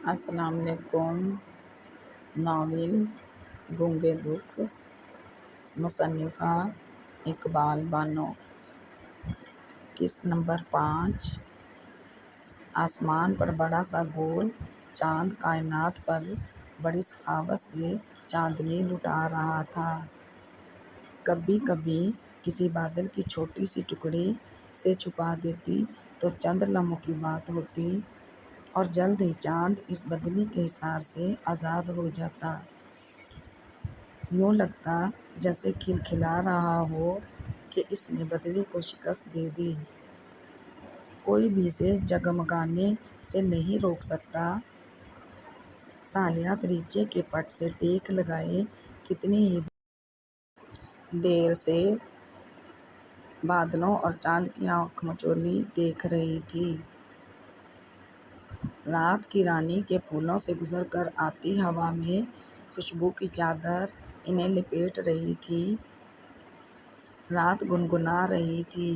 السلام علیکم۔ ناول گونگے دکھ، مصنفہ اقبال بانو۔ قسط نمبر 5۔ آسمان پر بڑا سا گول چاند کائنات پر بڑی سخاوت سے چاندنی لٹا رہا تھا۔ کبھی کبھی کسی بادل کی چھوٹی سی ٹکڑی اسے چھپا دیتی تو چند لمحوں کی بات ہوتی، اور جلد ہی چاند اس بدلی کے حصار سے آزاد ہو جاتا۔ یوں لگتا جیسے کھلکھلا رہا ہو کہ اس نے بدلی کو شکست دے دی، کوئی بھی اسے جگمگانے سے نہیں روک سکتا۔ سالیہ دریچے کے پٹ سے ٹیک لگائے کتنی ہی دیر سے بادلوں اور چاند کی آنکھ مچولی دیکھ رہی تھی۔ رات کی رانی کے پھولوں سے گزر کر آتی ہوا میں خوشبو کی چادر انہیں لپیٹ رہی تھی۔ رات گنگنا رہی تھی۔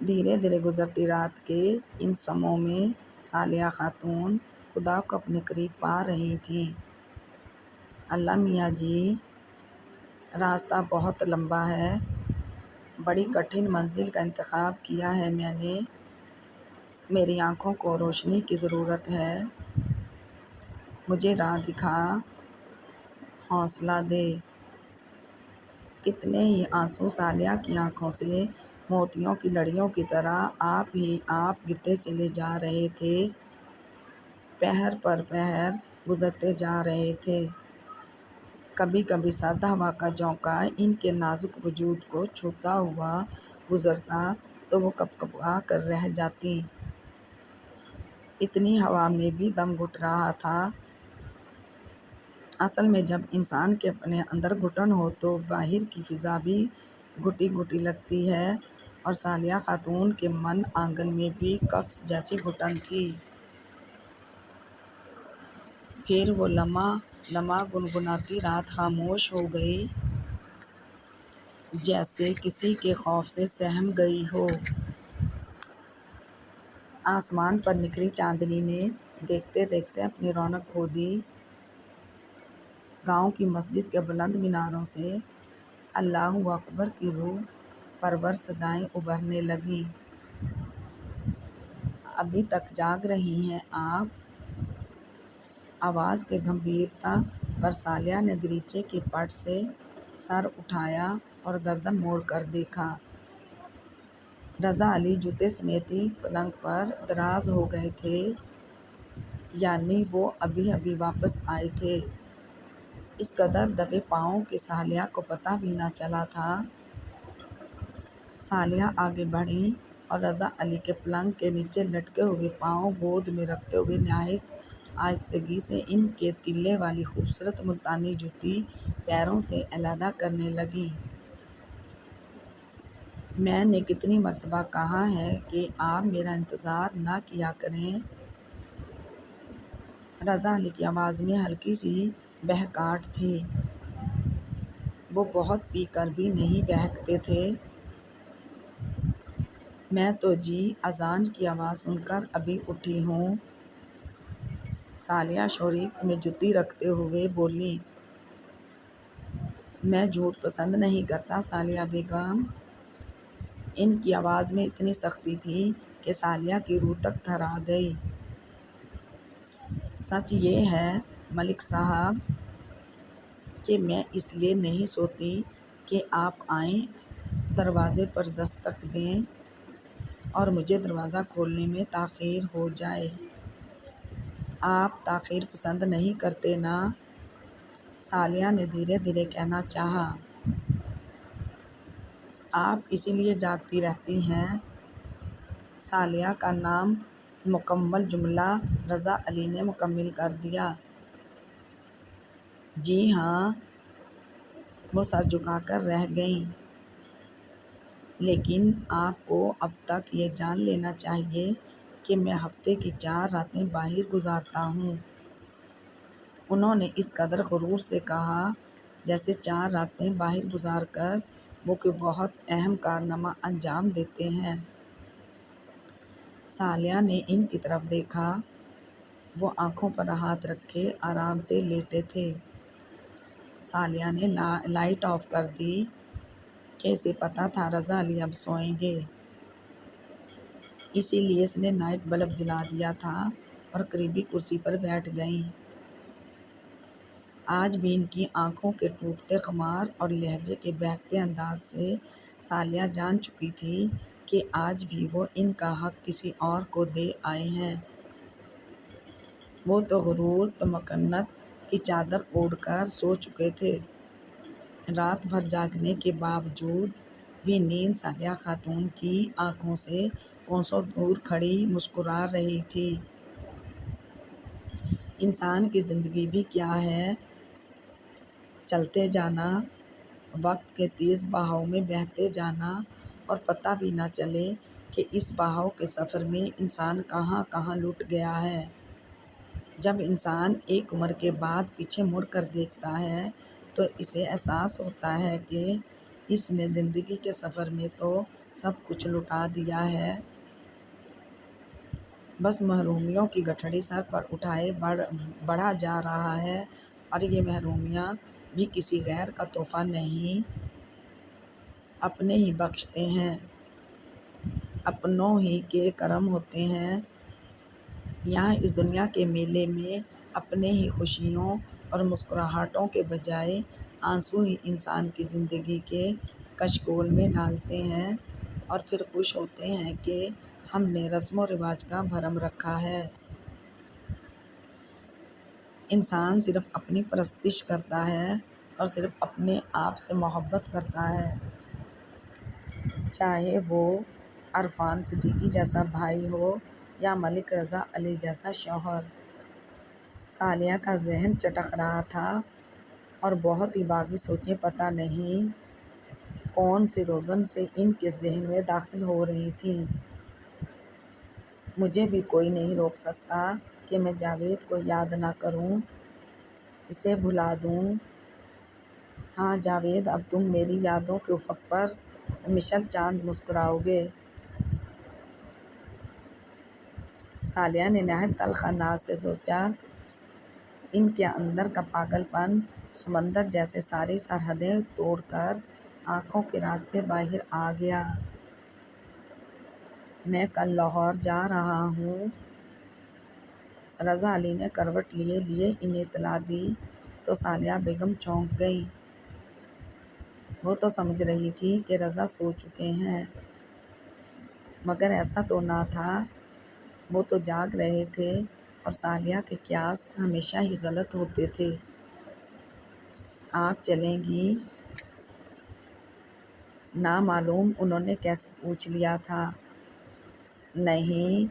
دھیرے دھیرے گزرتی رات کے ان سموں میں سالیہ خاتون خدا کو اپنے قریب پا رہی تھیں۔ اللہ میاں جی، راستہ بہت لمبا ہے، بڑی کٹھن منزل کا انتخاب کیا ہے میں نے، میری آنکھوں کو روشنی کی ضرورت ہے، مجھے راہ دکھا، حوصلہ دے۔ کتنے ہی آنسو سالیہ کی آنکھوں سے موتیوں کی لڑیوں کی طرح آپ ہی آپ گرتے چلے جا رہے تھے، پہر پر پہر گزرتے جا رہے تھے۔ کبھی کبھی سرد ہوا کا جھونکا ان کے نازک وجود کو چھوتا ہوا گزرتا تو وہ کپ کپا کر رہ جاتی۔ اتنی ہوا میں بھی دم گھٹ رہا تھا۔ اصل میں جب انسان کے اپنے اندر گھٹن ہو تو باہر کی فضا بھی گھٹی گھٹی لگتی ہے، اور سالیہ خاتون کے من آنگن میں بھی قفس جیسی گھٹن تھی۔ پھر وہ لمح لمح گنگناتی رات خاموش ہو گئی، جیسے کسی کے خوف سے سہم گئی ہو۔ آسمان پر نکھری چاندنی نے دیکھتے دیکھتے اپنی رونق کھو دی۔ گاؤں کی مسجد کے بلند میناروں سے اللہ اکبر کی روح پرور صدائیں ابھرنے لگیں۔ ابھی تک جاگ رہی ہیں آپ؟ آواز کی گمبھیرتا پر سالیہ نے دریچے کے پٹ سے سر اٹھایا اور گردن موڑ کر دیکھا۔ رضا علی جوتے سمیت ہی پلنگ پر دراز ہو گئے تھے، یعنی وہ ابھی ابھی واپس آئے تھے۔ اس قدر دبے پاؤں کہ سالیہ کو پتہ بھی نہ چلا تھا۔ سالیہ آگے بڑھیں اور رضا علی کے پلنگ کے نیچے لٹکے ہوئے پاؤں گود میں رکھتے ہوئے نہایت آہستگی سے ان کے تلے والی خوبصورت ملتانی جوتی پیروں سے علیحدہ کرنے لگیں۔ میں نے کتنی مرتبہ کہا ہے کہ آپ میرا انتظار نہ کیا کریں۔ رضا علی کی آواز میں ہلکی سی بہکاہٹ تھی۔ وہ بہت پی کر بھی نہیں بہکتے تھے۔ میں تو جی اذان کی آواز سن کر ابھی اٹھی ہوں۔ سالیہ شوریک میں جوتی رکھتے ہوئے بولی۔ میں جھوٹ پسند نہیں کرتا سالیہ بیگم۔ ان کی آواز میں اتنی سختی تھی کہ سالیہ کی روح تک تھرا گئی۔ سچ یہ ہے ملک صاحب کہ میں اس لیے نہیں سوتی کہ آپ آئیں، دروازے پر دستک دیں اور مجھے دروازہ کھولنے میں تاخیر ہو جائے۔ آپ تاخیر پسند نہیں کرتے نا؟ سالیہ نے دھیرے دھیرے کہنا چاہا۔ آپ اسی لیے جاگتی رہتی ہیں؟ سالیہ کا نام مکمل جملہ رضا علی نے مکمل کر دیا۔ جی ہاں، وہ سر جھکا کر رہ گئیں۔ لیکن آپ کو اب تک یہ جان لینا چاہیے کہ میں ہفتے کی 4 راتیں باہر گزارتا ہوں۔ انہوں نے اس قدر غرور سے کہا جیسے 4 راتیں باہر گزار کر وہ کوئی بہت اہم کارنامہ انجام دیتے ہیں۔ سالیہ نے ان کی طرف دیکھا۔ وہ آنکھوں پر ہاتھ رکھے آرام سے لیٹے تھے۔ ثالیہ نے لائٹ آف کر دی کہ اسے پتہ تھا رضا علی اب سوئیں گے، اسی لیے اس نے نائٹ بلب جلا دیا تھا اور قریبی کرسی پر بیٹھ گئیں۔ آج بھی ان کی آنکھوں کے ٹوٹتے خمار اور لہجے کے بہکتے انداز سے ثالیہ جان چکی تھی کہ آج بھی وہ ان کا حق کسی اور کو دے آئے ہیں۔ وہ تو غرور، تمکنت کی چادر اوڑھ کر سو چکے تھے۔ رات بھر جاگنے کے باوجود بھی نیند ثالیہ خاتون کی آنکھوں سے کوسوں دور کھڑی مسکرا رہی تھی۔ انسان کی زندگی بھی کیا ہے، چلتے جانا، وقت کے تیز بہاؤ میں بہتے جانا اور پتہ بھی نہ چلے کہ اس بہاؤ کے سفر میں انسان کہاں کہاں لٹ گیا ہے۔ جب انسان ایک عمر کے بعد پیچھے مڑ کر دیکھتا ہے تو اسے احساس ہوتا ہے کہ اس نے زندگی کے سفر میں تو سب کچھ لٹا دیا ہے، بس محرومیوں کی گٹھڑی سر پر اٹھائے بڑھا جا رہا ہے، اور یہ محرومیاں بھی کسی غیر کا تحفہ نہیں، اپنے ہی بخشتے ہیں، اپنوں ہی کے کرم ہوتے ہیں۔ یہاں اس دنیا کے میلے میں اپنے ہی خوشیوں اور مسکراہٹوں کے بجائے آنسو ہی انسان کی زندگی کے کشکول میں ڈالتے ہیں، اور پھر خوش ہوتے ہیں کہ ہم نے رسم و رواج کا بھرم رکھا ہے۔ انسان صرف اپنی پرستش کرتا ہے اور صرف اپنے آپ سے محبت کرتا ہے، چاہے وہ عرفان صدیقی جیسا بھائی ہو یا ملک رضا علی جیسا شوہر۔ ثالیہ کا ذہن چٹک رہا تھا اور بہت ہی باغی سوچیں پتہ نہیں کون سے روزن سے ان کے ذہن میں داخل ہو رہی تھیں۔ مجھے بھی کوئی نہیں روک سکتا کہ میں جاوید کو یاد نہ کروں، اسے بھلا دوں۔ ہاں جاوید، اب تم میری یادوں کے افق پر مشل چاند مسکراؤ گے۔ ثالیہ نے نہایت تلخ انداز سے سوچا۔ ان کے اندر کا پاگل پن سمندر جیسے ساری سرحدیں توڑ کر آنکھوں کے راستے باہر آ گیا۔ میں کل لاہور جا رہا ہوں، رضا علی نے کروٹ لیے انہیں اطلاع دی تو ثالیہ بیگم چونک گئیں۔ وہ تو سمجھ رہی تھی کہ رضا سو چکے ہیں، مگر ایسا تو نہ تھا، وہ تو جاگ رہے تھے، اور ثالیہ کے قیاس ہمیشہ ہی غلط ہوتے تھے۔ آپ چلیں گی؟ نامعلوم انہوں نے کیسے پوچھ لیا تھا۔ نہیں،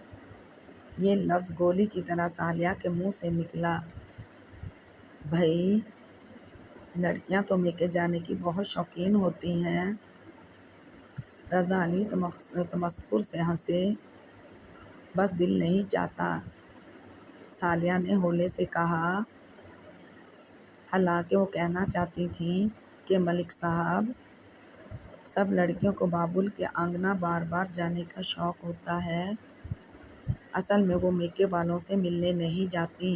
یہ لفظ گولی کی طرح ثالیہ کے منہ سے نکلا۔ بھئی، لڑکیاں تو میکے جانے کی بہت شوقین ہوتی ہیں۔ رضا علی تمسخر سے ہنسے۔ بس دل نہیں چاہتا، ثالیہ نے ہولے سے کہا۔ حالانکہ وہ کہنا چاہتی تھیں کہ ملک صاحب، سب لڑکیوں کو بابل کے آنگنہ بار بار جانے کا شوق ہوتا ہے، اصل میں وہ میکے والوں سے ملنے نہیں جاتیں،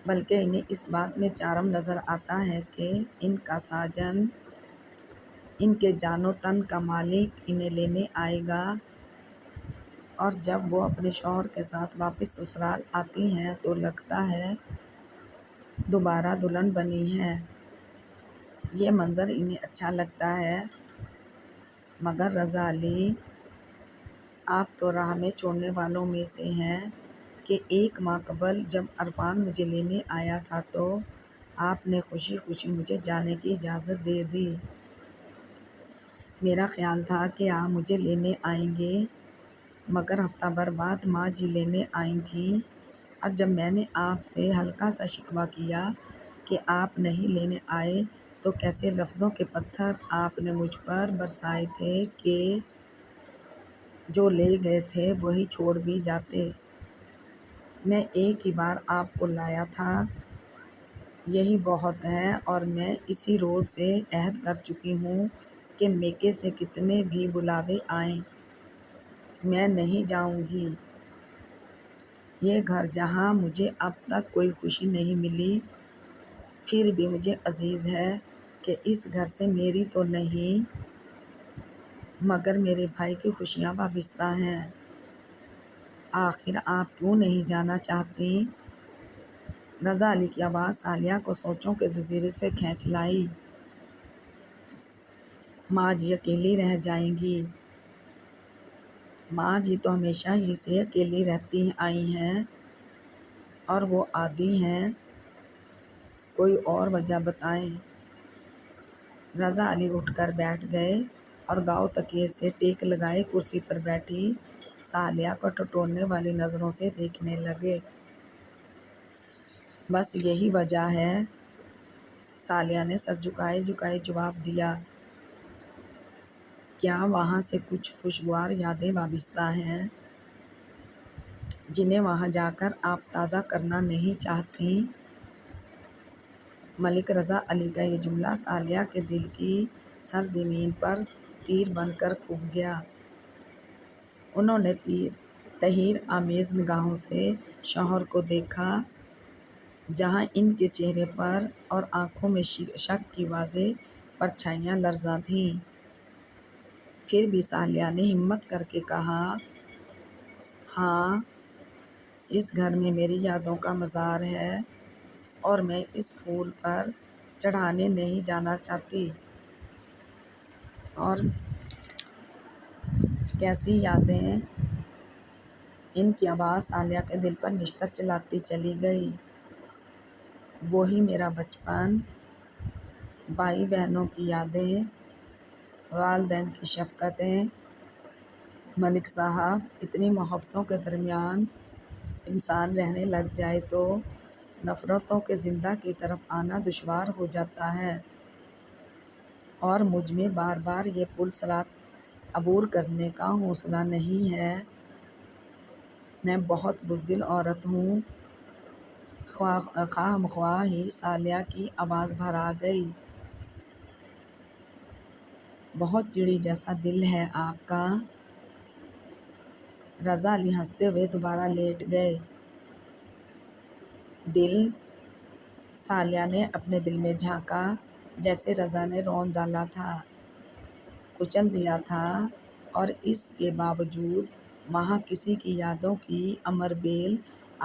بلکہ انہیں اس بات میں چارم نظر آتا ہے کہ ان کا ساجن، ان کے جان و تن کا مالک انہیں لینے آئے گا، اور جب وہ اپنے شوہر کے ساتھ واپس سسرال آتی ہیں تو لگتا ہے دوبارہ دلہن بنی ہیں۔ یہ منظر انہیں اچھا لگتا ہے۔ مگر رضا علی، آپ تو راہ میں چھوڑنے والوں میں سے ہیں کہ 1 ماہ قبل جب عرفان مجھے لینے آیا تھا تو آپ نے خوشی خوشی مجھے جانے کی اجازت دے دی۔ میرا خیال تھا کہ آپ مجھے لینے آئیں گے، مگر ہفتہ بھر بعد ماں جی لینے آئی تھیں، اور جب میں نے آپ سے ہلکا سا شکوہ کیا کہ آپ نہیں لینے آئے تو کیسے لفظوں کے پتھر آپ نے مجھ پر برسائے تھے کہ جو لے گئے تھے وہی چھوڑ بھی جاتے۔ میں ایک ہی بار آپ کو لایا تھا، یہی بہت ہے، اور میں اسی روز سے عہد کر چکی ہوں کہ میکے سے کتنے بھی بلاوے آئیں، میں نہیں جاؤں گی۔ یہ گھر جہاں مجھے اب تک کوئی خوشی نہیں ملی، پھر بھی مجھے عزیز ہے کہ اس گھر سے میری تو نہیں مگر میرے بھائی کی خوشیاں وابستہ ہیں۔ آخر آپ کیوں نہیں جانا چاہتی؟ رضا علی کی آواز صالحہ کو سوچوں کے جزیرے سے کھینچ لائی۔ ماں جی اکیلی رہ جائیں گی؟ ماں جی تو ہمیشہ ہی سے اکیلی رہتی آئی ہیں اور وہ عادی ہیں، کوئی اور وجہ بتائیں۔ رضا علی اٹھ کر بیٹھ گئے اور گاؤ تکیے سے ٹیک لگائے کرسی پر بیٹھی صالحہ کو ٹٹولنے والی نظروں سے دیکھنے لگے۔ بس یہی وجہ ہے، صالحہ نے سر جھکائے جھکائے جواب دیا۔ کیا وہاں سے کچھ خوشگوار یادیں وابستہ ہیں جنہیں وہاں جا کر آپ تازہ کرنا نہیں چاہتیں؟ ملک رضا علی کا یہ جملہ صالحہ کے دل کی سرزمین پر تیر بن کر پھونک گیا۔ انہوں نے تحیر آمیز نگاہوں سے شوہر کو دیکھا، جہاں ان کے چہرے پر اور آنکھوں میں شک کی واضح پرچھائیاں لرزاں تھیں۔ پھر بھی صالحہ نے ہمت کر کے کہا، ہاں، اس گھر میں میری یادوں کا مزار ہے اور میں اس پھول پر چڑھانے نہیں جانا چاہتی۔ اور کیسی یادیں؟ ان کی آواز صالحہ کے دل پر نشتر چلاتی چلی گئی۔ وہی میرا بچپن، بھائی بہنوں کی یادیں، والدین کی شفقتیں۔ ملک صاحب، اتنی محبتوں کے درمیان انسان رہنے لگ جائے تو نفرتوں کے زندہ کی طرف آنا دشوار ہو جاتا ہے، اور مجھ میں بار بار یہ پل صراط عبور کرنے کا حوصلہ نہیں ہے۔ میں بہت بزدل عورت ہوں۔ خواہ مخواہ ہی صالحہ کی آواز بھر آ گئی۔ بہت چڑی جیسا دل ہے آپ کا۔ رضا علی ہنستے ہوئے دوبارہ لیٹ گئے۔ دل؟ صالحہ نے اپنے دل میں جھانکا، جیسے رضا نے رون ڈالا تھا، کچل دیا تھا، اور اس کے باوجود وہاں کسی کی یادوں کی امر بیل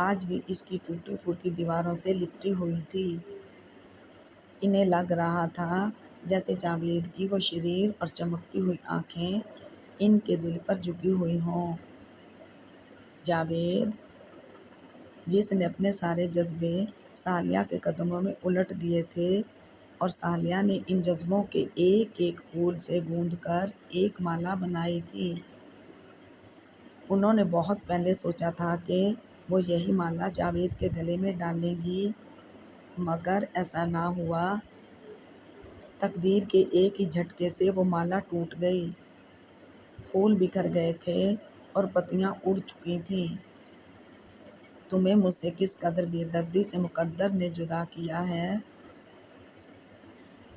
آج بھی اس کی ٹوٹی پھوٹی دیواروں سے لپٹی ہوئی تھی۔ انہیں لگ رہا تھا جیسے جاوید کی وہ شریر اور چمکتی ہوئی آنکھیں ان کے دل پر جھکی ہوئی ہوں۔ جاوید، جس نے اپنے سارے جذبے صالحہ کے قدموں میں الٹ دیے تھے، اور صالحہ نے ان جذبوں کے ایک ایک پھول سے گوندھ کر ایک مالا بنائی تھی۔ انہوں نے بہت پہلے سوچا تھا کہ وہ یہی مالا جاوید کے گلے میں ڈالیں گی، مگر ایسا نہ ہوا۔ تقدیر کے ایک ہی جھٹکے سے وہ مالا ٹوٹ گئی، پھول بکھر گئے تھے اور پتیاں اڑ چکی تھیں۔ تمہیں مجھ سے کس قدر بے دردی سے مقدر نے جدا کیا ہے۔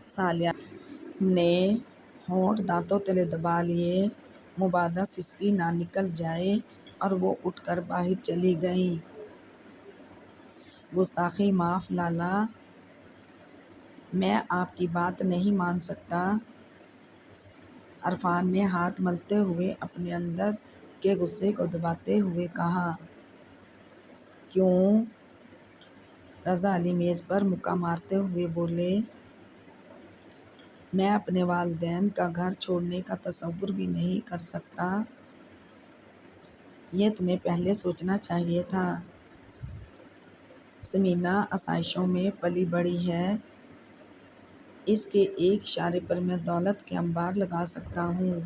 صالحہ نے ہونٹ دانتوں تلے دبا لیے، مبادا سسکی نہ نکل جائے، اور وہ اٹھ کر باہر چلی گئیں۔ گستاخی معاف لالا، میں آپ کی بات نہیں مان سکتا، عرفان نے ہاتھ ملتے ہوئے اپنے اندر کے غصے کو دباتے ہوئے کہا۔ کیوں؟ رضا علی میز پر مکہ مارتے ہوئے بولے۔ میں اپنے والدین کا گھر چھوڑنے کا تصور بھی نہیں کر سکتا۔ یہ تمہیں پہلے سوچنا چاہیے تھا۔ ثمینہ آسائشوں میں پلی بڑھی ہے، اس کے ایک اشارے پر میں دولت کے انبار لگا سکتا ہوں۔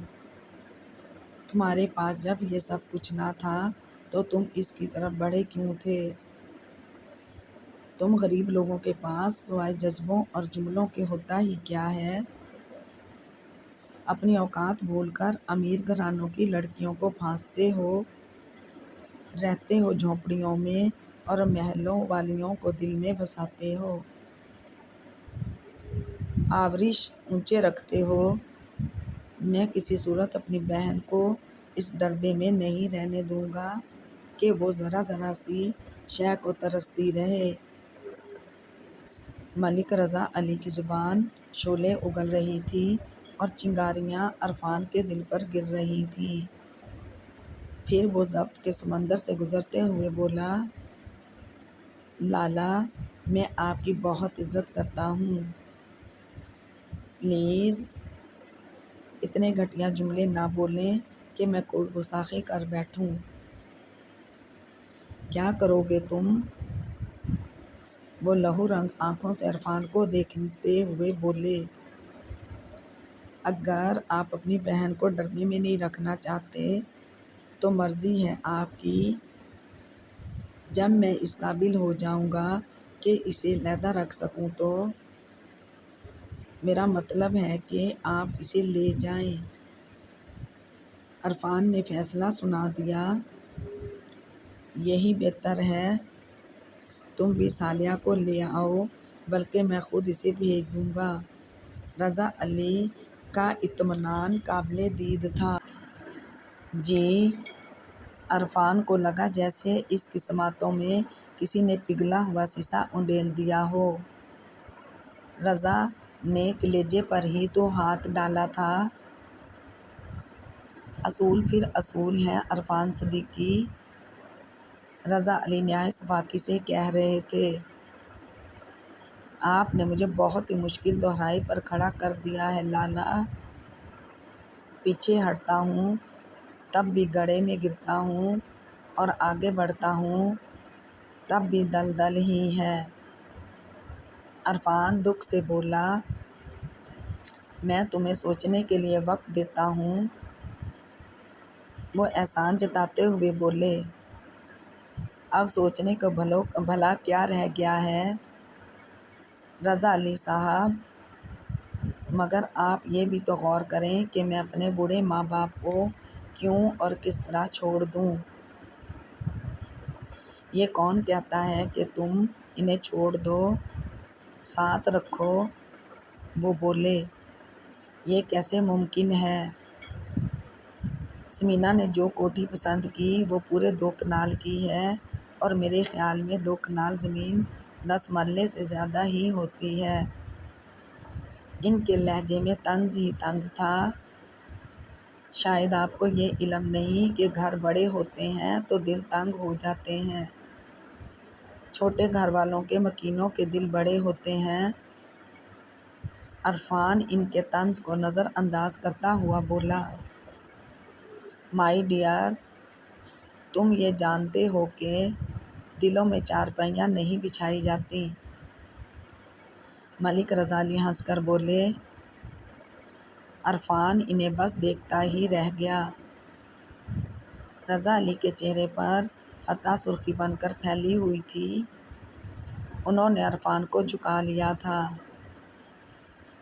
تمہارے پاس جب یہ سب کچھ نہ تھا تو تم اس کی طرف بڑھے کیوں تھے؟ تم غریب لوگوں کے پاس سوائے جذبوں اور جملوں کے ہوتا ہی کیا ہے؟ اپنی اوقات بھول کر امیر گھرانوں کی لڑکیوں کو پھانستے ہو، رہتے ہو جھونپڑیوں میں، اور محلوں والیوں کو دل میں بساتے ہو، آورش اونچے رکھتے ہو۔ میں کسی صورت اپنی بہن کو اس ڈربے میں نہیں رہنے دوں گا کہ وہ ذرا ذرا سی شے کو ترستی رہے۔ ملک رضا علی کی زبان شعلے اگل رہی تھی اور چنگاریاں عرفان کے دل پر گر رہی تھیں۔ پھر وہ ضبط کے سمندر سے گزرتے ہوئے بولا، لالا، میں آپ کی بہت عزت کرتا ہوں، پلیز اتنے گھٹیا جملے نہ بولیں کہ میں کوئی گستاخی کر بیٹھوں۔ کیا کرو گے تم؟ وہ لہو رنگ آنکھوں سے عرفان کو دیکھتے ہوئے بولے، اگر آپ اپنی بہن کو ڈربے میں نہیں رکھنا چاہتے تو مرضی ہے آپ کی، جب میں اس قابل ہو جاؤں گا کہ اسے علیحدہ رکھ سکوں تو میرا مطلب ہے کہ آپ اسے لے جائیں۔ عرفان نے فیصلہ سنا دیا، یہی بہتر ہے، تم بھی صالحہ کو لے آؤ، بلکہ میں خود اسے بھیج دوں گا۔ رضا علی کا اطمینان قابل دید تھا۔ جی، عرفان کو لگا جیسے اس کی سماعتوں میں کسی نے پگھلا ہوا سیسا انڈیل دیا ہو۔ رضا نے کلیجے پر ہی تو ہاتھ ڈالا تھا۔ اصول پھر اصول ہے عرفان صدیقی، رضا علی نہایت صفاقی سے کہہ رہے تھے۔ آپ نے مجھے بہت ہی مشکل دہرائی پر کھڑا کر دیا ہے لالا، پیچھے ہٹتا ہوں تب بھی گڑھے میں گرتا ہوں اور آگے بڑھتا ہوں تب بھی دلدل ہی ہے۔ عرفان دکھ سے بولا، میں تمہیں سوچنے کے لیے وقت دیتا ہوں۔ وہ احسان جتاتے ہوئے بولے، اب سوچنے کو بھلا کیا رہ گیا ہے رضا علی صاحب، مگر آپ یہ بھی تو غور کریں کہ میں اپنے بوڑھے ماں باپ کو کیوں اور کس طرح چھوڑ دوں؟ یہ کون کہتا ہے کہ تم انہیں چھوڑ دو، ساتھ رکھو؟ وہ بولے، یہ کیسے ممکن ہے؟ سمینا نے جو کوٹھی پسند کی وہ پورے 2 کنال کی ہے اور میرے خیال میں 2 کنال زمین 10 مرلے سے زیادہ ہی ہوتی ہے۔ ان کے لہجے میں طنز ہی طنز تھا۔ شاید آپ کو یہ علم نہیں کہ گھر بڑے ہوتے ہیں تو دل تنگ ہو جاتے ہیں، چھوٹے گھر والوں کے مکینوں کے دل بڑے ہوتے ہیں۔ عرفان ان کے طنز کو نظر انداز کرتا ہوا بولا، مائی ڈیئر، تم یہ جانتے ہو کہ دلوں میں چارپائیاں نہیں بچھائی جاتیں۔ ملک رضا علی ہنس کر بولے۔ عرفان انہیں بس دیکھتا ہی رہ گیا۔ رضا علی کے چہرے پر فتح سرخی بن کر پھیلی ہوئی تھی۔ انہوں نے عرفان کو جھکا لیا تھا۔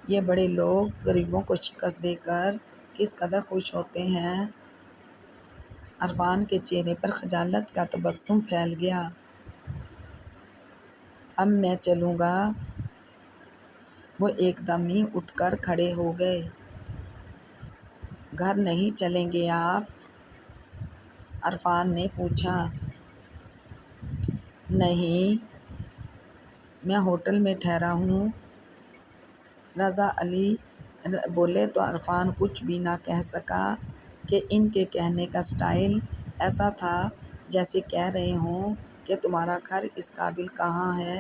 یہ بڑے لوگ غریبوں کو شکست دے کر کس قدر خوش ہوتے ہیں۔ عرفان کے چہرے پر خجالت کا تبسم پھیل گیا۔ اب میں چلوں گا۔ وہ ایک دم ہی اٹھ کر کھڑے ہو گئے۔ گھر نہیں چلیں گے آپ؟ عرفان نے پوچھا۔ نہیں، میں ہوٹل میں ٹھہرا ہوں، رضا علی بولے تو عرفان کچھ بھی نہ کہہ سکا کہ ان کے کہنے کا سٹائل ایسا تھا جیسے کہہ رہے ہوں کہ تمہارا گھر اس قابل کہاں ہے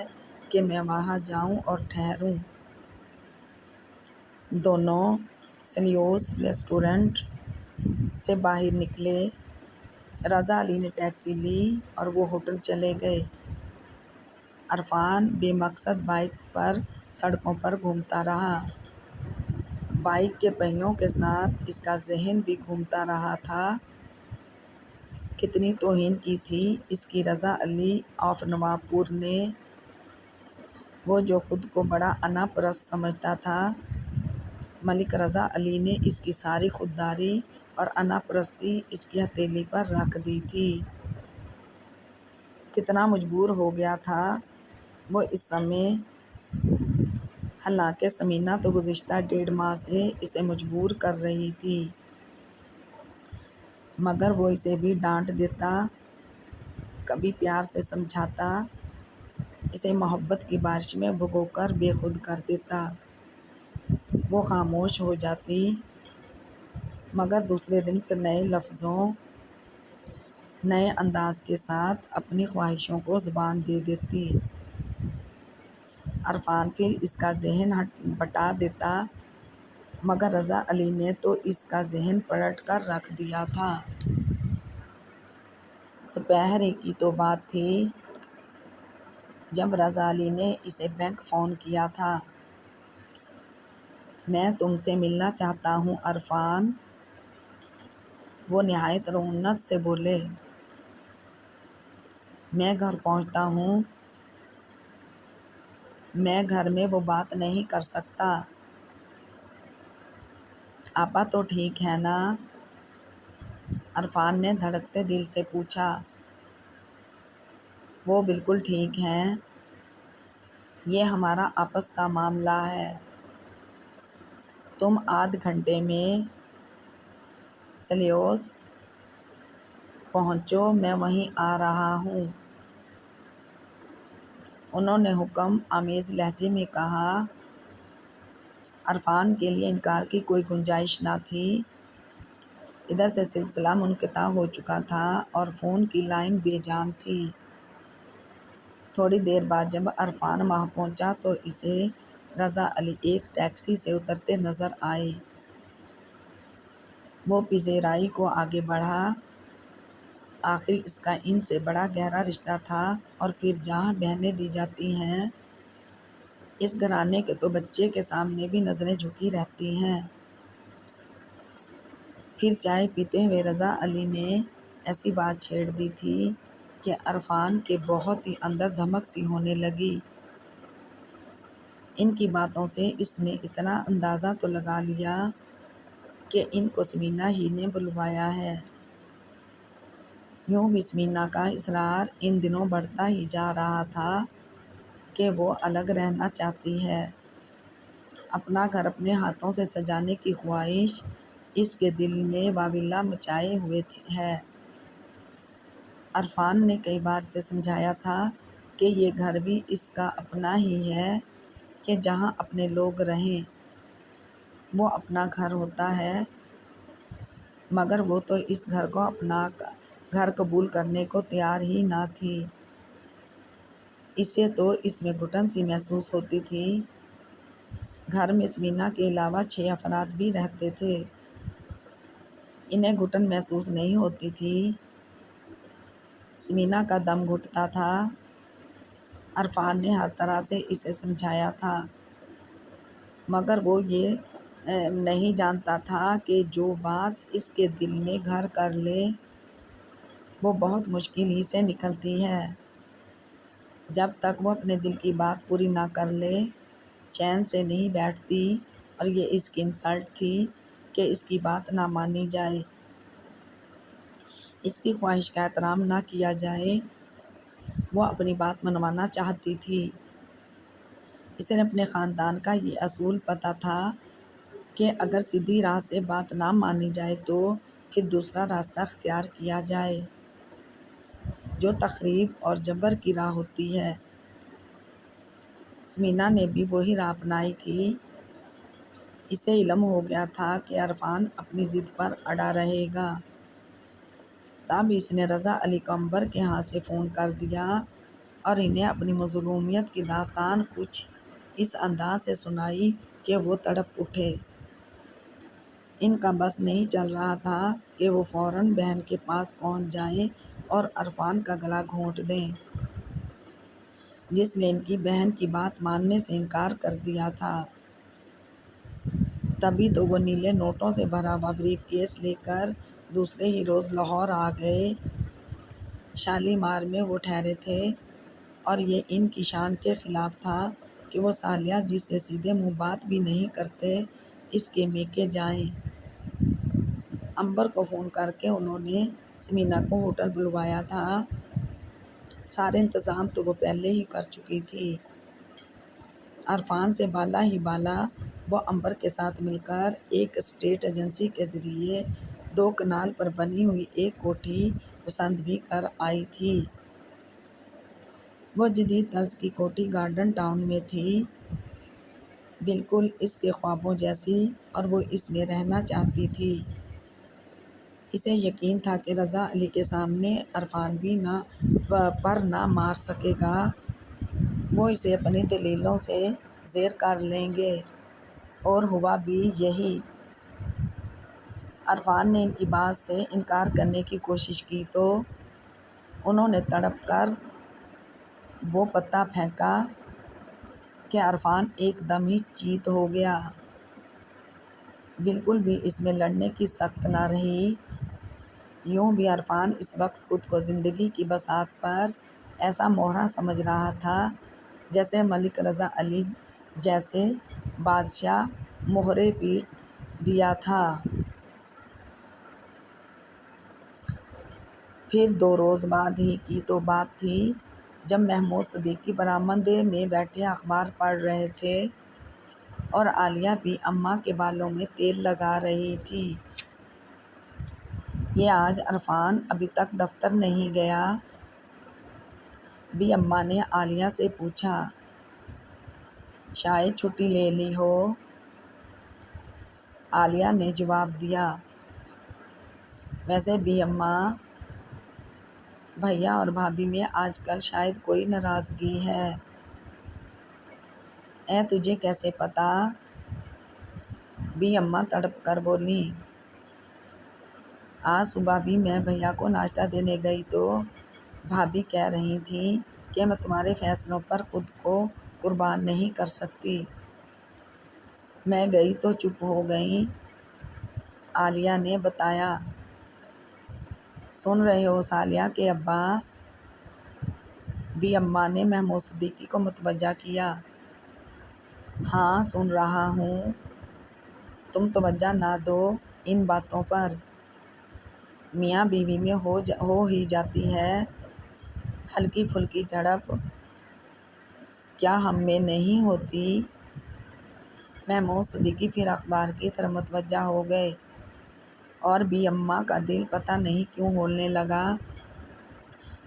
کہ میں وہاں جاؤں اور ٹھہروں۔ دونوں سلیوس ریسٹورنٹ سے باہر نکلے۔ رضا علی نے ٹیکسی لی اور وہ ہوٹل چلے گئے۔ عرفان بے مقصد بائک پر سڑکوں پر گھومتا رہا۔ بائک کے پہیوں کے ساتھ اس کا ذہن بھی گھومتا رہا تھا۔ کتنی توہین کی تھی اس کی رضا علی آف نواب پور نے، وہ جو خود کو بڑا انا پرست سمجھتا تھا۔ ملک رضا علی نے اس کی ساری خودداری اور انا پرستی اس کی ہتھیلی پر رکھ دی تھی۔ کتنا مجبور ہو گیا تھا وہ اس سمے، حالانکہ سمینا تو گزشتہ 1.5 ماہ سے اسے مجبور کر رہی تھی، مگر وہ اسے بھی ڈانٹ دیتا کبھی پیار سے سمجھاتا، اسے محبت کی بارش میں بھگو کر بے خود کر دیتا۔ وہ خاموش ہو جاتی، مگر دوسرے دن پھر نئے لفظوں، نئے انداز کے ساتھ اپنی خواہشوں کو زبان دے دیتی۔ عرفان پھر اس کا ذہن بٹا دیتا، مگر رضا علی نے تو اس کا ذہن پلٹ کر رکھ دیا تھا۔ سپہرے کی تو بات تھی جب رضا علی نے اسے بینک فون کیا تھا۔ میں تم سے ملنا چاہتا ہوں عرفان، وہ نہایت رعونت سے بولے۔ میں گھر پہنچتا ہوں، میں گھر میں وہ بات نہیں کر سکتا۔ آپا تو ٹھیک ہے نا؟ عرفان نے دھڑکتے دل سے پوچھا۔ وہ بالکل ٹھیک ہیں، یہ ہمارا آپس کا معاملہ ہے۔ تم آدھ گھنٹے میں سلیوس پہنچو، میں وہیں آ رہا ہوں۔ انہوں نے حکم آمیز لہجے میں کہا۔ عرفان کے لیے انکار کی کوئی گنجائش نہ تھی۔ ادھر سے سلسلہ منقطع ہو چکا تھا اور فون کی لائن بے جان تھی۔ تھوڑی دیر بعد جب عرفان وہاں پہنچا تو اسے رضا علی ایک ٹیکسی سے اترتے نظر آئے۔ وہ پذیرائی کو آگے بڑھا۔ آخر اس کا ان سے بڑا گہرا رشتہ تھا، اور پھر جہاں بہنیں دی جاتی ہیں، اس گھرانے کے تو بچے کے سامنے بھی نظریں جھکی رہتی ہیں۔ پھر چائے پیتے ہوئے رضا علی نے ایسی بات چھیڑ دی تھی کہ عرفان کے بہت ہی اندر دھمک سی ہونے لگی۔ ان کی باتوں سے اس نے اتنا اندازہ تو لگا لیا کہ ان کو سمینا ہی نے بلوایا ہے۔ یوں بھی سمینا کا اصرار ان دنوں بڑھتا ہی جا رہا تھا کہ وہ الگ رہنا چاہتی ہے۔ اپنا گھر اپنے ہاتھوں سے سجانے کی خواہش اس کے دل میں واویلا مچائے ہوئے ہے۔ عرفان نے کئی بار اسے سمجھایا تھا کہ یہ گھر بھی اس کا اپنا ہی ہے، کہ جہاں اپنے لوگ رہیں وہ اپنا گھر ہوتا ہے، مگر وہ تو اس گھر کو اپنا گھر قبول کرنے کو تیار ہی نہ تھی۔ اسے تو اس میں گھٹن سی محسوس ہوتی تھی۔ گھر میں سمینا کے علاوہ 6 افراد بھی رہتے تھے، انہیں گھٹن محسوس نہیں ہوتی تھی۔ سمینا کا دم گھٹتا تھا۔ عرفان نے ہر طرح سے اسے سمجھایا تھا، مگر وہ یہ نہیں جانتا تھا کہ جو بات اس کے دل میں گھر کر لے وہ بہت مشکل ہی سے نکلتی ہے۔ جب تک وہ اپنے دل کی بات پوری نہ کر لے چین سے نہیں بیٹھتی، اور یہ اس کی انسلٹ تھی کہ اس کی بات نہ مانی جائے، اس کی خواہش کا احترام نہ کیا جائے۔ وہ اپنی بات منوانا چاہتی تھی۔ اسے اپنے خاندان کا یہ اصول پتہ تھا کہ اگر سیدھی راہ سے بات نہ مانی جائے تو پھر دوسرا راستہ اختیار کیا جائے، جو تخریب اور جبر کی راہ ہوتی ہے۔ سمینا نے بھی وہی راہ اپنائی تھی۔ اسے علم ہو گیا تھا کہ عرفان اپنی ضد پر اڑا رہے گا، تب اس نے رضا علی کو عنبر کے ہاں سے فون کر دیا اور انہیں اپنی مظلومیت کی داستان کچھ اس انداز سے سنائی کہ وہ تڑپ اٹھے۔ ان کا بس نہیں چل رہا تھا کہ وہ فوراً بہن کے پاس پہنچ جائیں اور عرفان کا گلا گھونٹ دیں، جس نے ان کی بہن کی بات ماننے سے انکار کر دیا تھا۔ تبھی تو وہ نیلے نوٹوں سے بھرا ہوا بریف کیس لے کر دوسرے ہی روز لاہور آ گئے۔ شالیمار میں وہ ٹھہرے تھے، اور یہ ان کی شان کے خلاف تھا کہ وہ سالیہ جس سے سیدھے منہ بات بھی نہیں کرتے اس کے میکے جائیں۔ عنبر کو فون کر کے انہوں نے سمینا کو ہوٹل بلوایا تھا۔ سارے انتظام تو وہ پہلے ہی کر چکی تھی۔ عرفان سے بالا ہی بالا وہ عنبر کے ساتھ مل کر ایک اسٹیٹ ایجنسی کے ذریعے 2 کنال پر بنی ہوئی ایک کوٹھی پسند بھی کر آئی تھی۔ وہ جدید طرز کی کوٹھی گارڈن ٹاؤن میں تھی، بالکل اس کے خوابوں جیسی، اور وہ اس میں رہنا چاہتی تھی۔ اسے یقین تھا کہ رضا علی کے سامنے عرفان بھی پر نہ مار سکے گا، وہ اسے اپنی دلیلوں سے زیر کر لیں گے، اور ہوا بھی یہی۔ عرفان نے ان کی بات سے انکار کرنے کی کوشش کی تو انہوں نے تڑپ کر وہ پتا پھینکا کہ عرفان ایک دم ہی چیت ہو گیا، بالکل بھی اس میں لڑنے کی سخت نہ رہی۔ یوں بھی عرفان اس وقت خود کو زندگی کی بساط پر ایسا مہرا سمجھ رہا تھا جیسے ملک رضا علی جیسے بادشاہ مہرے پیٹ دیا تھا۔ پھر 2 روز بعد ہی کی تو بات تھی، جب محمود صدیقی برآمدے میں بیٹھے اخبار پڑھ رہے تھے اور عالیہ بھی اماں کے بالوں میں تیل لگا رہی تھی۔ یہ آج عرفان ابھی تک دفتر نہیں گیا؟ بھی اماں نے عالیہ سے پوچھا۔ شاید چھٹی لے لی ہو، عالیہ نے جواب دیا۔ ویسے بھی اماں، بھیا اور بھابھی میں آج کل شاید کوئی ناراضگی ہے۔ تجھے کیسے پتا؟ بھی اماں تڑپ کر بولیں۔ آج صبح بھی میں بھیا کو ناشتہ دینے گئی تو بھابھی کہہ رہی تھیں کہ میں تمہارے فیصلوں پر خود کو قربان نہیں کر سکتی۔ میں گئی تو چپ ہو گئیں، عالیہ نے بتایا۔ سن رہے ہو ثالیہ کے ابا؟ بھی اماں نے محمود صدیقی کو متوجہ کیا۔ ہاں سن رہا ہوں، تم توجہ نہ دو ان باتوں پر، میاں بیوی میں ہو ہی جاتی ہے ہلکی پھلکی جھڑپ، کیا ہم میں نہیں ہوتی؟ محمود صدیقی پھر اخبار کی طرف متوجہ ہو گئے، اور بھی اماں کا دل پتہ نہیں کیوں ہولنے لگا،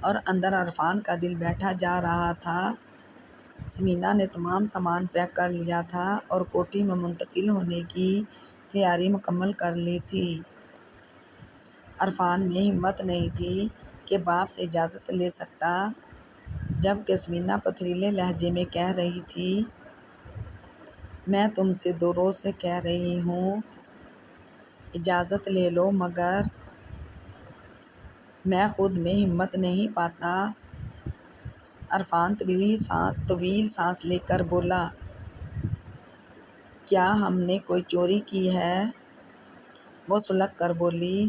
اور اندر عرفان کا دل بیٹھا جا رہا تھا۔ سمینا نے تمام سامان پیک کر لیا تھا اور کوٹھی میں منتقل ہونے کی تیاری مکمل کر لی تھی۔ عرفان میں ہمت نہیں تھی کہ باپ سے اجازت لے سکتا، جبکہ سمینا پتھریلے لہجے میں کہہ رہی تھی، میں تم سے 2 روز سے کہہ رہی ہوں اجازت لے لو، مگر میں خود میں ہمت نہیں پاتا۔ عرفان طویل سانس لے کر بولا۔ کیا ہم نے کوئی چوری کی ہے؟ وہ سلگ کر بولی۔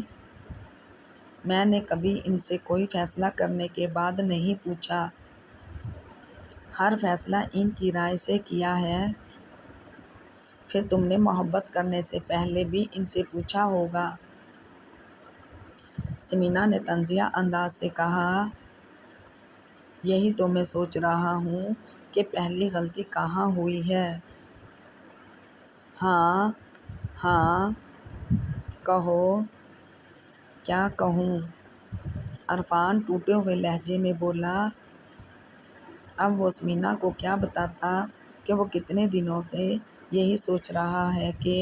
میں نے کبھی ان سے کوئی فیصلہ کرنے کے بعد نہیں پوچھا، ہر فیصلہ ان کی رائے سے کیا ہے۔ پھر تم نے محبت کرنے سے پہلے بھی ان سے پوچھا ہوگا۔ سمینا نے طنزیہ انداز سے کہا۔ یہی تو میں سوچ رہا ہوں کہ پہلی غلطی کہاں ہوئی ہے۔ ہاں ہاں کہو۔ کیا کہوں؟ عرفان ٹوٹے ہوئے لہجے میں بولا۔ اب وہ سمینا کو کیا بتاتا کہ وہ کتنے دنوں سے یہی سوچ رہا ہے کہ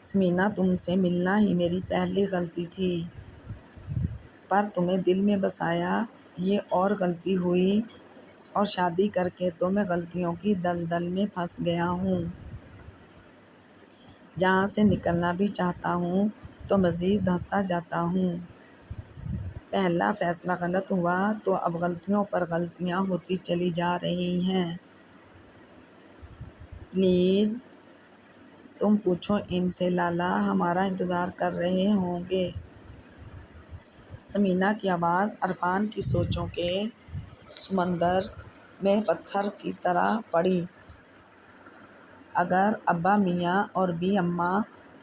سمینا تم سے ملنا ہی میری پہلی غلطی تھی، پر تمہیں دل میں بسایا یہ اور غلطی ہوئی، اور شادی کر کے تو میں غلطیوں کی دلدل میں پھنس گیا ہوں، جہاں سے نکلنا بھی چاہتا ہوں تو مزید دھنستا جاتا ہوں۔ پہلا فیصلہ غلط ہوا تو اب غلطیوں پر غلطیاں ہوتی چلی جا رہی ہیں۔ پلیز تم پوچھو ان سے، لالا ہمارا انتظار کر رہے ہوں گے۔ سمینا کی آواز عرفان کی سوچوں کے سمندر میں پتھر کی طرح پڑی۔ اگر ابا میاں اور بھی اماں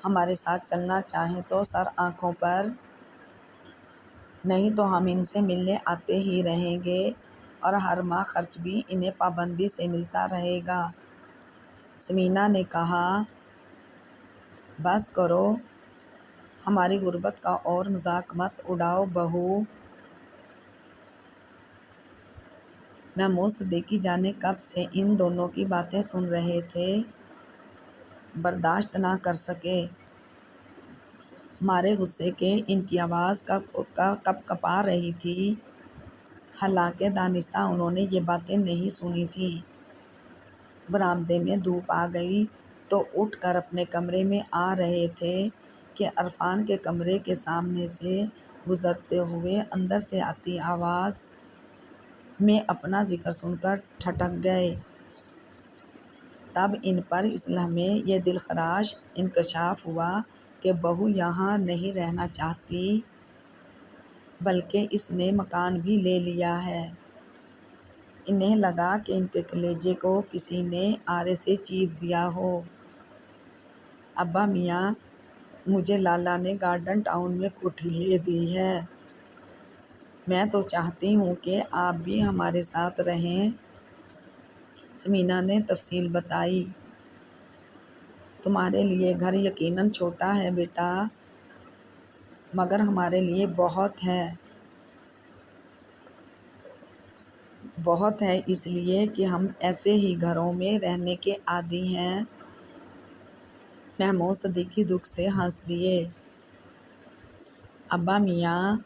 ہمارے ساتھ چلنا چاہیں تو سر آنکھوں پر، نہیں تو ہم ان سے ملنے آتے ہی رہیں گے، اور ہر ماہ خرچ بھی انہیں پابندی سے ملتا رہے گا۔ سمینا نے کہا۔ بس کرو، ہماری غربت کا اور مذاق مت اڑاؤ بہو۔ محمود صدیقی جانے کب سے ان دونوں کی باتیں سن رہے تھے، برداشت نہ کر سکے۔ مارے غصے کے ان کی آواز کپ کپا رہی تھی، حالانکہ دانستہ انہوں نے یہ باتیں نہیں سنی تھیں۔ برآمدے میں دھوپ آ گئی تو اٹھ کر اپنے کمرے میں آ رہے تھے کہ عرفان کے کمرے کے سامنے سے گزرتے ہوئے اندر سے آتی آواز میں اپنا ذکر سن کر ٹھٹک گئے۔ تب ان پر اس لمحے یہ دلخراش انکشاف ہوا کہ بہو یہاں نہیں رہنا چاہتی، بلکہ اس نے مکان بھی لے لیا ہے۔ انہیں لگا کہ ان کے کلیجے کو کسی نے آرے سے چیر دیا ہو۔ ابا میاں، مجھے لالا نے گارڈن ٹاؤن میں کوٹھی لے دی ہے۔ میں تو چاہتی ہوں کہ آپ بھی ہمارے ساتھ رہیں۔ ثمینہ نے تفصیل بتائی۔ تمہارے لیے گھر یقیناً چھوٹا ہے بیٹا، مگر ہمارے لیے بہت ہے، اس لیے کہ ہم ایسے ہی گھروں میں رہنے کے عادی ہیں۔ محمود صدیقی دکھ سے ہنس دیے۔ ابا میاں،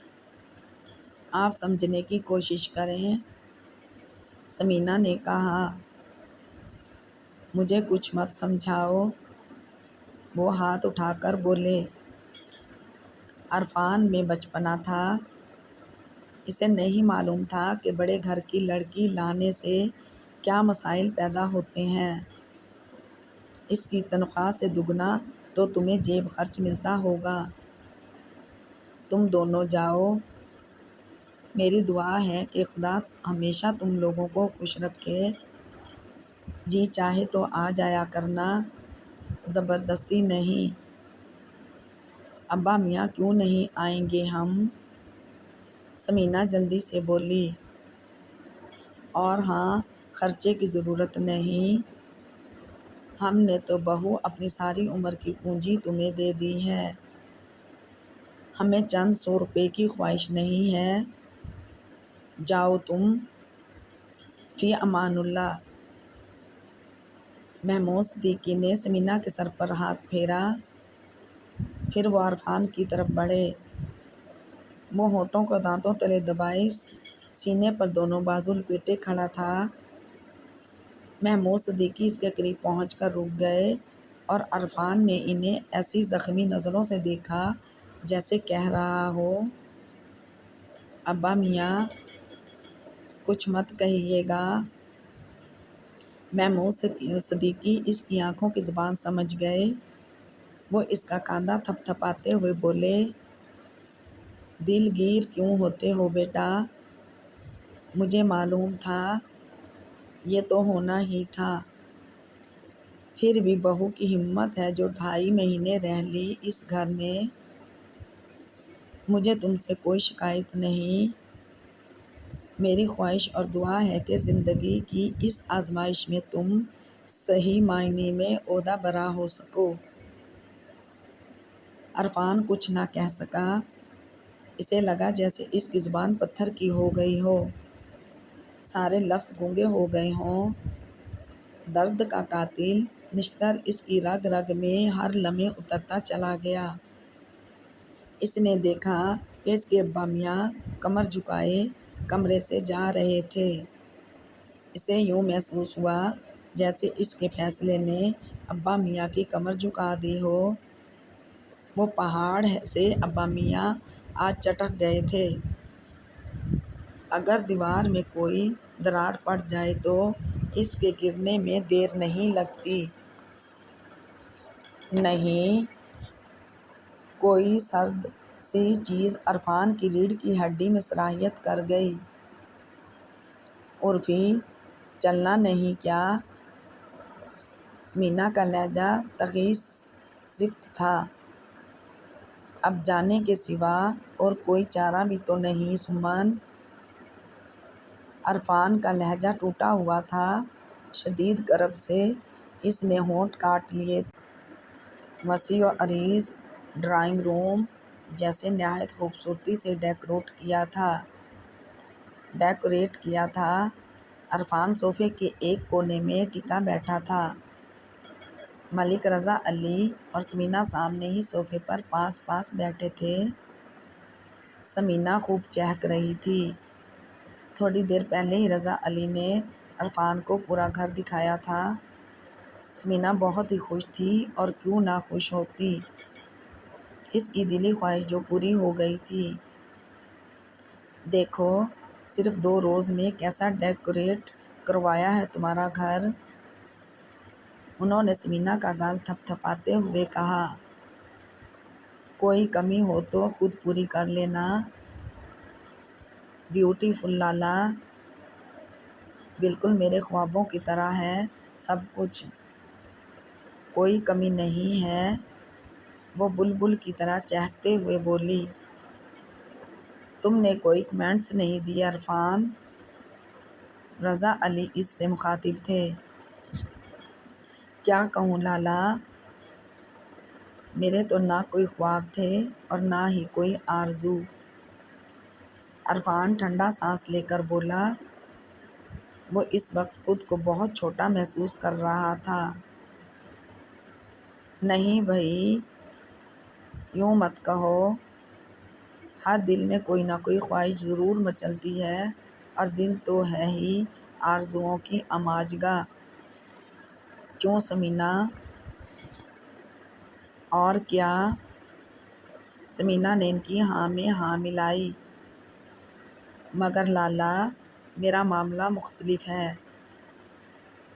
آپ سمجھنے کی کوشش کریں، ثمینہ نے کہا۔ مجھے کچھ مت سمجھاؤ، وہ ہاتھ اٹھا کر بولے۔ عرفان میں بچپنا تھا، اسے نہیں معلوم تھا کہ بڑے گھر کی لڑکی لانے سے کیا مسائل پیدا ہوتے ہیں۔ اس کی تنخواہ سے دگنا تو تمہیں جیب خرچ ملتا ہوگا۔ تم دونوں جاؤ، میری دعا ہے کہ خدا ہمیشہ تم لوگوں کو خوش رکھے۔ جی چاہے تو آ جایا کرنا، زبردستی نہیں۔ ابا میاں، کیوں نہیں آئیں گے ہم؟ ثمینہ جلدی سے بولی۔ اور ہاں، خرچے کی ضرورت نہیں، ہم نے تو بہو اپنی ساری عمر کی پونجی تمہیں دے دی ہے، ہمیں چند 100 روپے کی خواہش نہیں ہے۔ جاؤ تم، فی امان اللہ۔ محمود صدیقی نے ثمینہ کے سر پر ہاتھ پھیرا، پھر وہ عرفان کی طرف بڑھے۔ وہ ہونٹوں کو دانتوں تلے دبائے سینے پر دونوں بازو لپیٹے کھڑا تھا۔ محمود صدیقی اس کے قریب پہنچ کر رک گئے اور عرفان نے انہیں ایسی زخمی نظروں سے دیکھا جیسے کہہ رہا ہو، ابا میاں، کچھ مت کہیے گا۔ محمود صدیقی اس کی آنکھوں کی زبان سمجھ گئے۔ وہ اس کا کاندھا تھپ تھپاتے ہوئے بولے، دل گیر کیوں ہوتے ہو بیٹا؟ مجھے معلوم تھا، یہ تو ہونا ہی تھا۔ پھر بھی بہو کی ہمت ہے جو 2.5 مہینے رہ لی اس گھر میں۔ مجھے تم سے کوئی شکایت نہیں، میری خواہش اور دعا ہے کہ زندگی کی اس آزمائش میں تم صحیح معنی میں عہدہ برا ہو سکو۔ عرفان کچھ نہ کہہ سکا، اسے لگا جیسے اس کی زبان پتھر کی ہو گئی ہو، سارے لفظ گونگے ہو گئے ہوں۔ درد کا قاتل نشتر اس کی رگ رگ میں ہر لمحے اترتا چلا گیا۔ اس نے دیکھا کہ اس کے ابا میاں کمر جھکائے کمرے سے جا رہے تھے۔ اسے یوں محسوس ہوا جیسے اس کے فیصلے نے ابا میاں کی کمر جھکا دی ہو۔ وہ پہاڑ سے ابا میاں آج چٹک گئے تھے۔ اگر دیوار میں کوئی دراڑ پڑ جائے تو اس کے گرنے میں دیر نہیں لگتی۔ نہیں، کوئی سرد سی چیز عرفان کی ریڑھ کی ہڈی میں سرایت کر گئی۔ عرفی، چلنا نہیں کیا؟ ثمینہ کا لہجہ تیز سخت تھا۔ اب جانے کے سوا اور کوئی چارہ بھی تو نہیں سمن۔ عرفان کا لہجہ ٹوٹا ہوا تھا، شدید کرب سے اس نے ہونٹ کاٹ لیے۔ وسیع و عریض ڈرائنگ روم جسے نہایت خوبصورتی سے ڈیکوریٹ کیا تھا، عرفان صوفے کے ایک کونے میں ٹکا بیٹھا تھا۔ ملک رضا علی اور ثمینہ سامنے ہی صوفے پر پاس پاس بیٹھے تھے۔ ثمینہ خوب چہک رہی تھی۔ تھوڑی دیر پہلے ہی رضا علی نے عرفان کو پورا گھر دکھایا تھا۔ ثمینہ بہت ہی خوش تھی، اور کیوں نہ خوش ہوتی، اس کی دلی خواہش جو پوری ہو گئی تھی۔ دیکھو صرف 2 روز میں کیسا ڈیکوریٹ کروایا ہے تمہارا گھر۔ انہوں نے ثمینہ کا گال تھپ تھپاتے ہوئے کہا۔ کوئی کمی ہو تو خود پوری کر لینا۔ بیوٹیفل لالا، بالکل میرے خوابوں کی طرح ہے سب کچھ، کوئی کمی نہیں ہے، وہ بلبل کی طرح چہکتے ہوئے بولی۔ تم نے کوئی کمنٹس نہیں دیے عرفان؟ رضا علی اس سے مخاطب تھے۔ کیا کہوں لالا، میرے تو نہ کوئی خواب تھے اور نہ ہی کوئی آرزو۔ عرفان ٹھنڈا سانس لے کر بولا۔ وہ اس وقت خود کو بہت چھوٹا محسوس کر رہا تھا۔ نہیں بھئی، یوں مت کہو، ہر دل میں کوئی نہ کوئی خواہش ضرور مچلتی ہے، اور دل تو ہے ہی آرزوؤں کی اماجگاہ۔ کیوں ثمینہ؟ اور کیا؟ ثمینہ نے ان کی ہاں میں ہاں ملائی۔ مگر لالا، میرا معاملہ مختلف ہے۔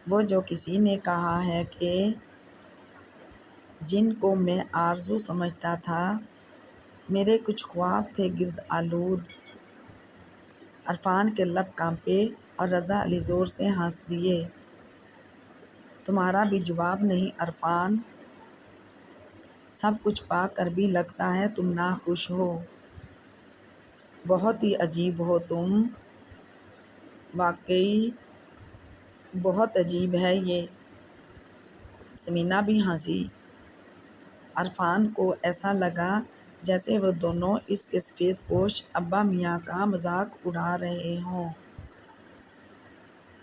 وہ جو کسی نے کہا ہے کہ جن کو میں آرزو سمجھتا تھا، میرے کچھ خواب تھے گرد آلود۔ عرفان کے لب کانپے اور رضا علی زور سے ہنس دیے۔ تمہارا بھی جواب نہیں عرفان، سب کچھ پا کر بھی لگتا ہے تم ناخوش ہو۔ بہت ہی عجیب ہو تم، واقعی بہت عجیب ہے یہ۔ ثمینہ بھی ہنسی۔ عرفان کو ایسا لگا جیسے وہ دونوں اس کے سفید پوش ابا میاں کا مذاق اڑا رہے ہوں۔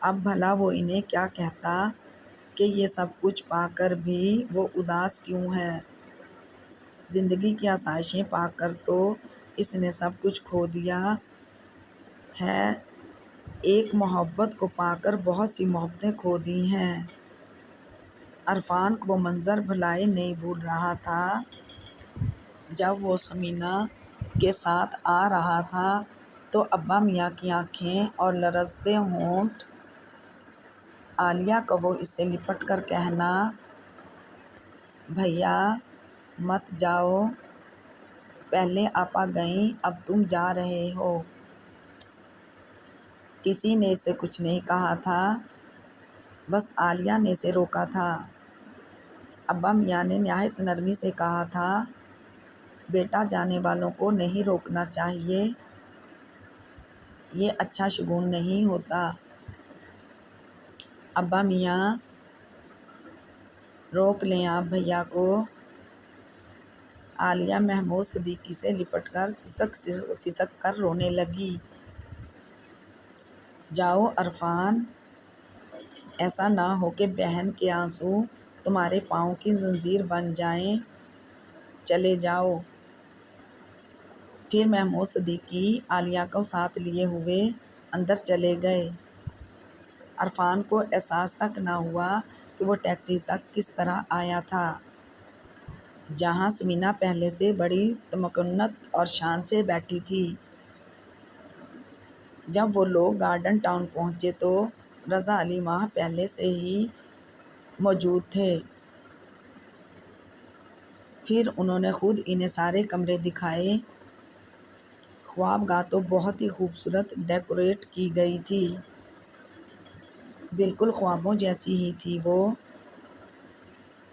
اب بھلا وہ انہیں کیا کہتا کہ یہ سب کچھ پا کر بھی وہ اداس کیوں ہے؟ زندگی کی آسائشیں پا کر تو اس نے سب کچھ کھو دیا ہے، ایک محبت کو پا کر بہت سی محبتیں کھو دی ہیں۔ عرفان کو وہ منظر بھلائے نہیں بھول رہا تھا جب وہ ثمینہ کے ساتھ آ رہا تھا تو ابا میاں کی آنکھیں اور لرزتے ہونٹ، عالیہ کا وہ اس سے لپٹ کر کہنا، بھیا مت جاؤ، پہلے آپا گئیں اب تم جا رہے ہو۔ کسی نے اسے کچھ نہیں کہا تھا، بس عالیہ نے اسے روکا تھا۔ ابا میاں نے نہایت نرمی سے کہا تھا، بیٹا جانے والوں کو نہیں روکنا چاہیے، یہ اچھا شگون نہیں ہوتا۔ ابا میاں روک لیں آپ بھیا کو۔ عالیہ محمود صدیقی سے لپٹ کر سسک کر رونے لگی۔ جاؤ عرفان، ایسا نہ ہو کہ بہن کے آنسو تمہارے پاؤں کی زنجیر بن جائیں، چلے جاؤ۔ پھر محمود صدیقی عالیہ کو ساتھ لیے ہوئے اندر چلے گئے۔ عرفان کو احساس تک نہ ہوا کہ وہ ٹیکسی تک کس طرح آیا تھا، جہاں ثمینہ پہلے سے بڑی تمکنت اور شان سے بیٹھی تھی۔ جب وہ لوگ گارڈن ٹاؤن پہنچے تو رضا علی وہاں پہلے سے ہی موجود تھے۔ پھر انہوں نے خود انہیں سارے کمرے دکھائے۔ خواب گاہ تو بہت ہی خوبصورت ڈیکوریٹ کی گئی تھی، بالکل خوابوں جیسی ہی تھی وہ۔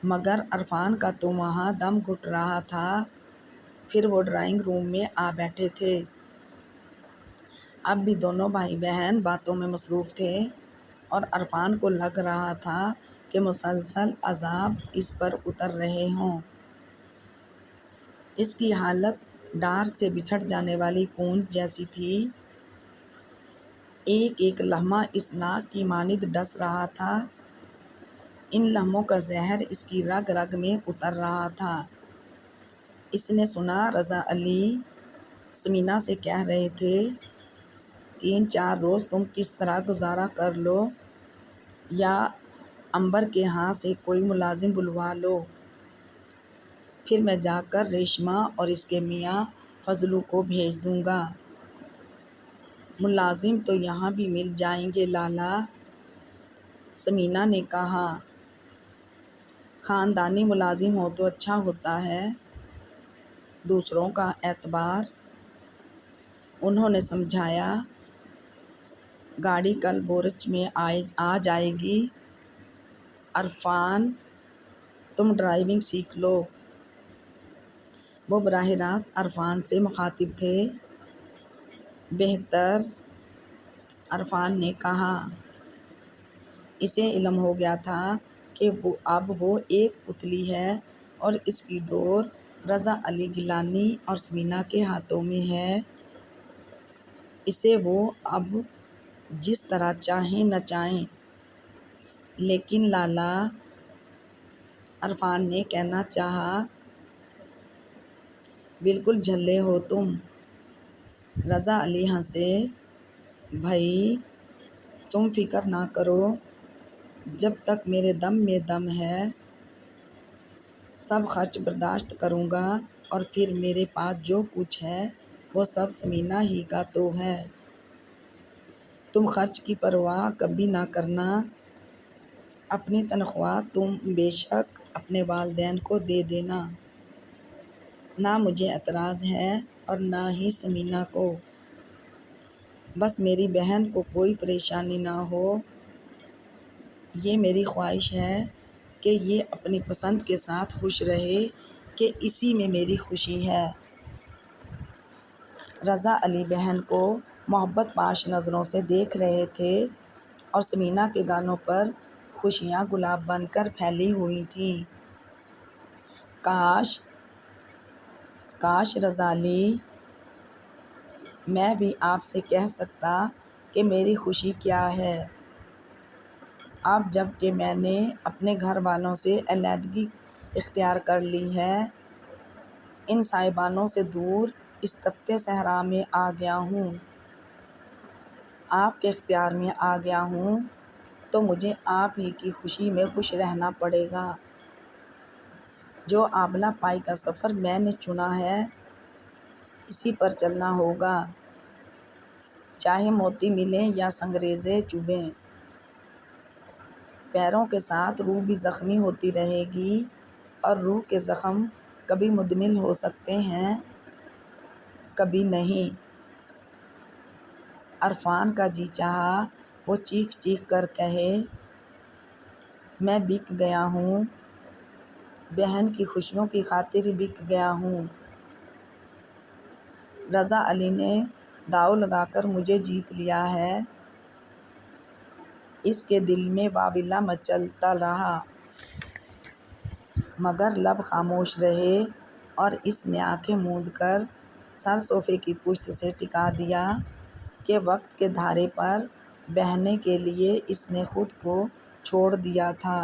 مگر عرفان کا تو وہاں دم گھٹ رہا تھا۔ پھر وہ ڈرائنگ روم میں آ بیٹھے تھے۔ اب بھی دونوں بھائی بہن باتوں میں مصروف تھے، اور عرفان کو لگ رہا تھا کہ مسلسل عذاب اس پر اتر رہے ہوں۔ اس کی حالت ڈار سے بچھڑ جانے والی کونچ جیسی تھی۔ ایک ایک لمحہ اس ناک کی مانند ڈس رہا تھا۔ ان لمحوں کا زہر اس کی رگ رگ میں اتر رہا تھا۔ اس نے سنا رضا علی ثمینہ سے کہہ رہے تھے، 3-4 روز تم کس طرح گزارا کر لو، یا عنبر کے ہاں سے کوئی ملازم بلوا لو، پھر میں جا کر ریشمہ اور اس کے میاں فضلو کو بھیج دوں گا۔ ملازم تو یہاں بھی مل جائیں گے لالا، ثمینہ نے کہا۔ خاندانی ملازم ہو تو اچھا ہوتا ہے، دوسروں کا اعتبار۔ انہوں نے سمجھایا، گاڑی کل بورچ میں آ جائے گی، عرفان تم ڈرائیونگ سیکھ لو۔ وہ براہ راست عرفان سے مخاطب تھے۔ بہتر، عرفان نے کہا۔ اسے علم ہو گیا تھا کہ اب وہ ایک پتلی ہے اور اس کی ڈور رضا علی گیلانی اور ثمینہ کے ہاتھوں میں ہے۔ اسے وہ اب جس طرح چاہیں نچائیں۔ لیکن لالا، عرفان نے کہنا چاہا، بالکل جھلے ہو تم۔ رضا علی ہنسے، بھائی تم فکر نہ کرو، جب تک میرے دم میں دم ہے سب خرچ برداشت کروں گا، اور پھر میرے پاس جو کچھ ہے وہ سب ثمینہ ہی کا تو ہے۔ تم خرچ کی پرواہ کبھی نہ کرنا، اپنی تنخواہ تم بے شک اپنے والدین کو دے دینا، نہ مجھے اعتراض ہے اور نہ ہی ثمینہ کو، بس میری بہن کو کوئی پریشانی نہ ہو۔ یہ میری خواہش ہے کہ یہ اپنی پسند کے ساتھ خوش رہے، کہ اسی میں میری خوشی ہے۔ رضا علی بہن کو محبت پاش نظروں سے دیکھ رہے تھے اور ثمینہ کے گالوں پر خوشیاں گلاب بن کر پھیلی ہوئی تھیں۔ کاش رضا علی، میں بھی آپ سے کہہ سکتا کہ میری خوشی کیا ہے۔ اب جب کہ میں نے اپنے گھر والوں سے علیحدگی اختیار کر لی ہے، ان صاحبانوں سے دور اس تپتے صحرا میں آ گیا ہوں، آپ کے اختیار میں آ گیا ہوں، تو مجھے آپ ہی کی خوشی میں خوش رہنا پڑے گا۔ جو آبلہ پائی کا سفر میں نے چنا ہے اسی پر چلنا ہوگا، چاہے موتی ملیں یا سنگریزے چبھیں۔ پیروں کے ساتھ روح بھی زخمی ہوتی رہے گی، اور روح کے زخم کبھی مندمل ہو سکتے ہیں، کبھی نہیں۔ عرفان کا جی چاہا وہ چیخ چیخ کر کہے، میں بک گیا ہوں، بہن کی خوشیوں کی خاطر بک گیا ہوں۔ رضا علی نے داؤ لگا کر مجھے جیت لیا ہے۔ اس کے دل میں واویلا مچلتا رہا، مگر لب خاموش رہے، اور اس نے آنکھیں موند کر سر صوفے کی پشت سے ٹکا دیا کہ وقت کے دھارے پر بہنے کے لیے اس نے خود کو چھوڑ دیا تھا۔